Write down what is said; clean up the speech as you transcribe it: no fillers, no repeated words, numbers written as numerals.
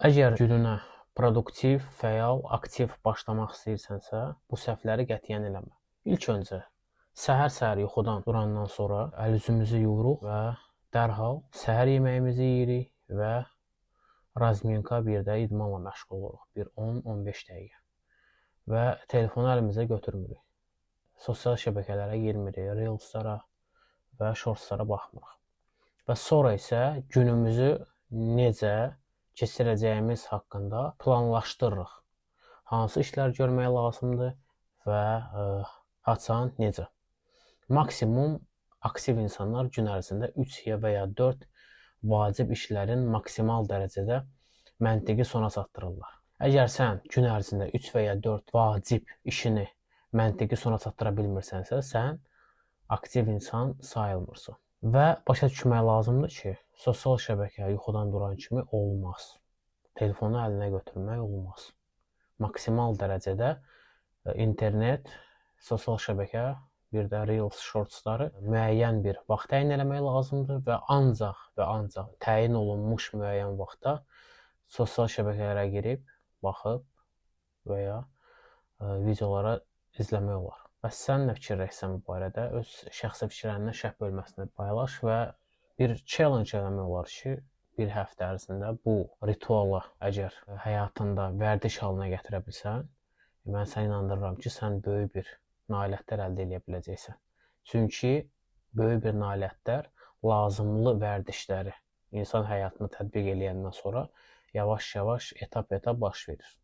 Əgər gününə produktiv, fəal, aktiv başlamaq istəyirsənsə, bu səhvləri qətiyyən eləmə. İlk öncə səhər-səhər yuxudan durandan sonra əl-üzümüzü yuyuruq və dərhal səhər yeməyimizi yeyirik və razminka bir də idmanla məşğul oluruq. Bir 10-15 dəqiqə. Və telefonu əlimizə götürmürük. Sosial şəbəkələrə girmirik, reelslara və shortslara baxmırıq. Və sonra isə günümüzü necə keçirəcəyimiz haqqında planlaşdırırıq. Hansı işlər görmək lazımdır və haçan necə. Maksimum aktiv insanlar gün ərzində 3 və ya 4 vacib işlərin maksimal dərəcədə məntiqi sona çatdırırlar. Əgər sən gün ərzində 3 və ya 4 vacib işini məntiqi sona çatdıra bilmirsənsə, sən aktiv insan sayılmırsan. Və başa düşmək lazımdır ki, sosial şəbəkə yuxudan duran kimi olmaz. Telefonu əlinə götürmək olmaz. Maksimal dərəcədə internet, sosial şəbəkə, bir də Reels, Shortsları müəyyən bir vaxt təyin eləmək lazımdır və ancaq təyin olunmuş müəyyən vaxtda sosial şəbəkələrə girib, baxıb və ya videolara izləmək olar. Bəs sən nə fikirləşsən bu barədə? Öz şəxsi fikirlərini şərh bölməsində paylaş və bir challenge eləmək olar ki, bir həftə ərzində bu ritualı əgər həyatında vərdiş halına gətirə bilsən, mən səni inandırıram ki, sən böyük bir nailiyyətlər əldə edə biləcəksən. Çünki böyük bir nailiyyətlər lazımlı vərdişləri insan həyatına tətbiq eləyəndən sonra yavaş-yavaş, etap-etap baş verir.